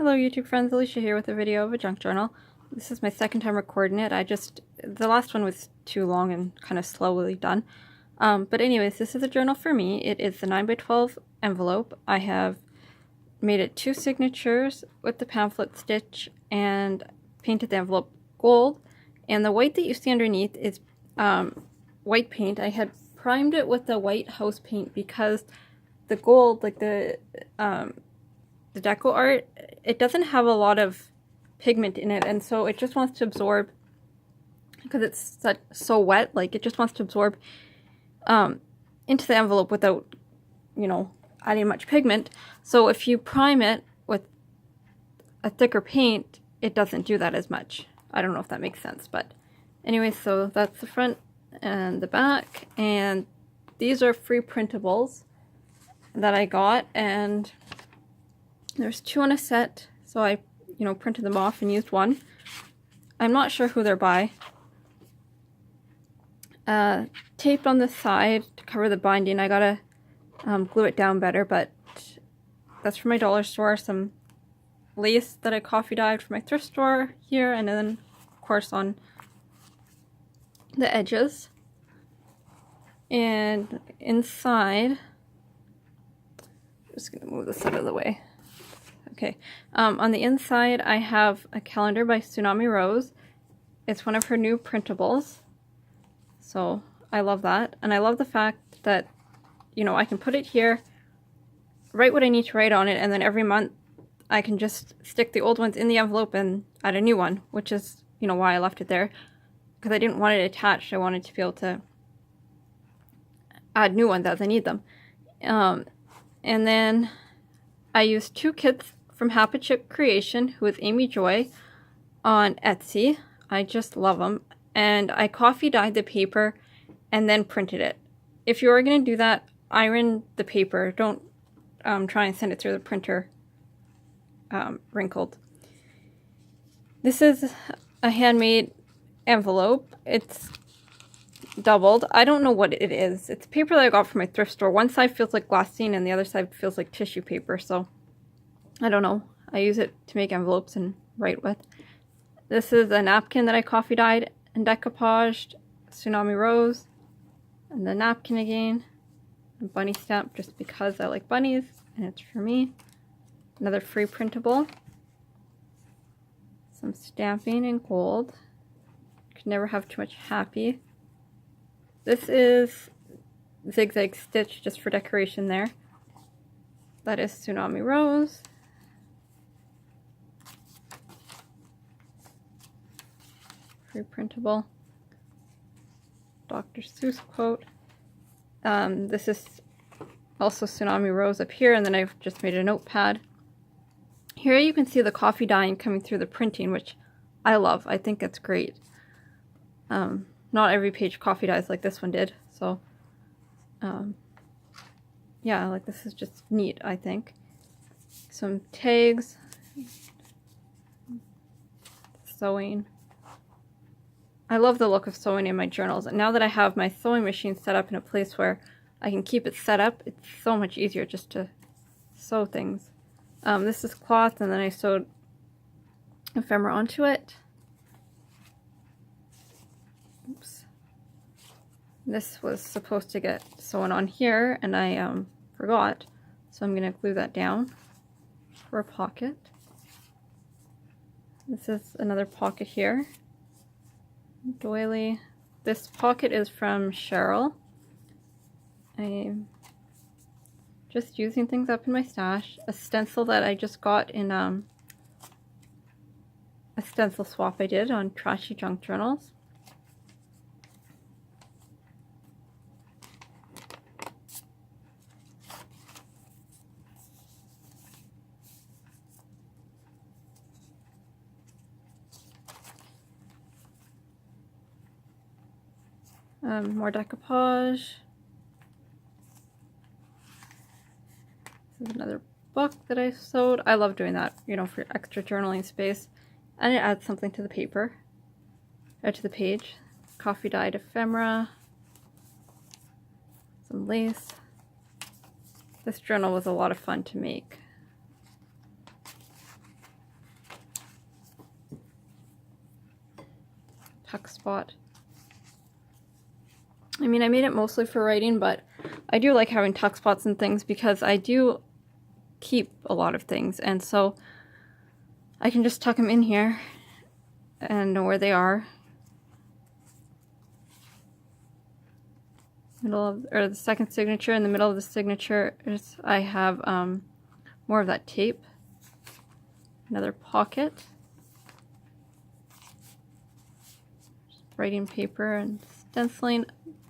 Hello YouTube friends, Alicia here with a video of a junk journal. This is my second time recording it. The last one was too long and kind of slowly done. But anyways, this is a journal for me. It is the 9x12 envelope. I have made it 2 signatures with the pamphlet stitch and painted the envelope gold. And the white that you see underneath is white paint. I had primed it with the white house paint because the gold, like the deco art, it doesn't have a lot of pigment in it, and so it just wants to absorb, because it's so wet, like it just wants to absorb into the envelope without, adding much pigment. So if you prime it with a thicker paint, it doesn't do that as much. I don't know if that makes sense, but anyway, so that's the front and the back, and these are free printables that I got, and there's 2 in a set, so I, printed them off and used one. I'm not sure who they're by. Taped on the side to cover the binding. I gotta glue it down better, but that's from my dollar store. Some lace that I coffee dyed from my thrift store here, and then, of course, on the edges. And inside, I'm just gonna move this out of the way. Okay, on the inside I have a calendar by Tsunami Rose. It's one of her new printables, so I love that. And I love the fact that, I can put it here, write what I need to write on it, and then every month I can just stick the old ones in the envelope and add a new one, which is, why I left it there, because I didn't want it attached. I wanted to be able to add new ones as I need them. And then I used 2 kits from Happy Chip Creation, who is Amy Joy, on Etsy. I just love them. And I coffee dyed the paper and then printed it. If you are going to do that, iron the paper. Don't try and send it through the printer wrinkled. This is a handmade envelope. It's doubled. I don't know what it is. It's paper that I got from my thrift store. One side feels like glassine and the other side feels like tissue paper, so I don't know. I use it to make envelopes and write with. This is a napkin that I coffee dyed and decoupaged, Tsunami Rose, and the napkin again, a bunny stamp just because I like bunnies and it's for me. Another free printable, some stamping in gold. Could never have too much happy. This is zigzag stitch just for decoration there. That is Tsunami Rose. Free printable. Dr. Seuss quote. This is also Tsunami Rose up here, and then I've just made a notepad. Here you can see the coffee dyeing coming through the printing, which I love. I think it's great. Not every page coffee dyes like this one did, so yeah, like this is just neat, I think. Some tags, sewing. I love the look of sewing in my journals, and now that I have my sewing machine set up in a place where I can keep it set up, it's so much easier just to sew things. This is cloth, and then I sewed ephemera onto it. Oops. This was supposed to get sewn on here, and I forgot, so I'm going to glue that down for a pocket. This is another pocket here. Doily. This pocket is from Cheryl. I'm just using things up in my stash. A stencil that I just got in a stencil swap I did on Trashy Junk Journals. More decoupage. This is another book that I sewed. I love doing that, for extra journaling space. And it adds something to the paper, or to the page. Coffee dyed ephemera. Some lace. This journal was a lot of fun to make. tuck spot. I mean, I made it mostly for writing, but I do like having tuck spots and things because I do keep a lot of things, and so I can just tuck them in here and know where they are. Or the second signature, in the middle of the signature I have more of that tape. Another pocket. Writing paper and stenciling.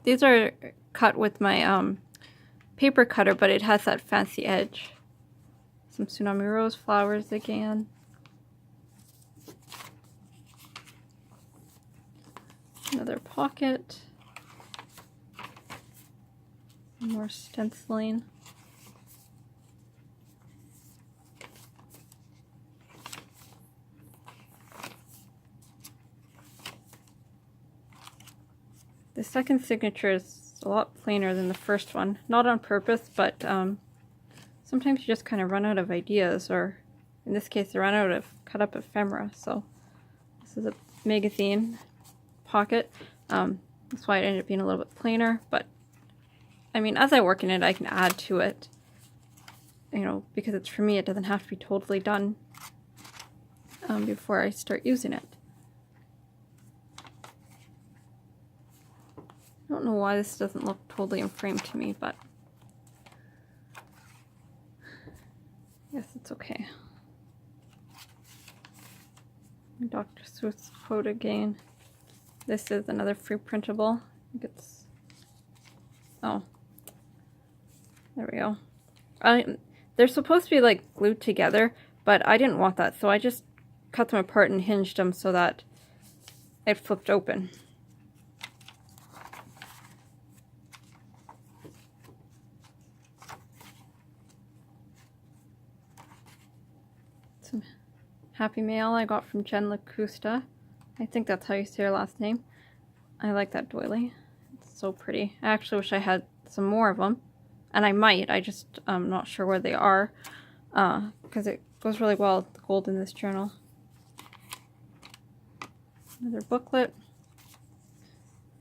These are cut with my paper cutter, but it has that fancy edge. Some Tsunami Rose flowers again. Another pocket. More stenciling. The second signature is a lot plainer than the first one. Not on purpose, but sometimes you just kind of run out of ideas, or in this case, I ran out of cut up ephemera. So this is a magazine pocket. That's why it ended up being a little bit plainer, but I mean, as I work in it, I can add to it, you know, because it's for me, it doesn't have to be totally done before I start using it. I don't know why this doesn't look totally in frame to me, but yes, it's okay. Dr. Seuss quote again. This is another free printable. I think it's, oh, there we go. They're supposed to be like glued together, but I didn't want that, so I just cut them apart and hinged them so that it flipped open. Some Happy Mail I got from Jen Lacusta. I think that's how you say her last name. I like that doily. It's so pretty. I actually wish I had some more of them. And I might, I just not sure where they are, because it goes really well with the gold in this journal. Another booklet,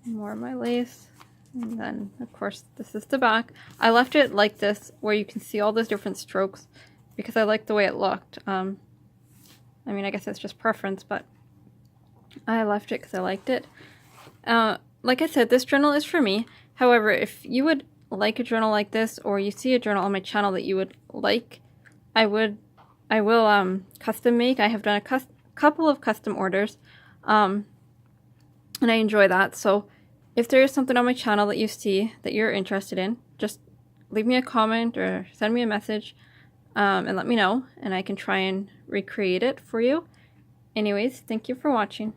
more of my lace, and then of course this is the back. I left it like this, where you can see all those different strokes, because I liked the way it looked. I mean, I guess it's just preference, but I left it because I liked it. Like I said, this journal is for me. However, if you would like a journal like this, or you see a journal on my channel that you would like, I will custom make. I have done a couple of custom orders, and I enjoy that. So if there is something on my channel that you see that you're interested in, just leave me a comment or send me a message, and let me know, and I can try and recreate it for you. Anyways, thank you for watching.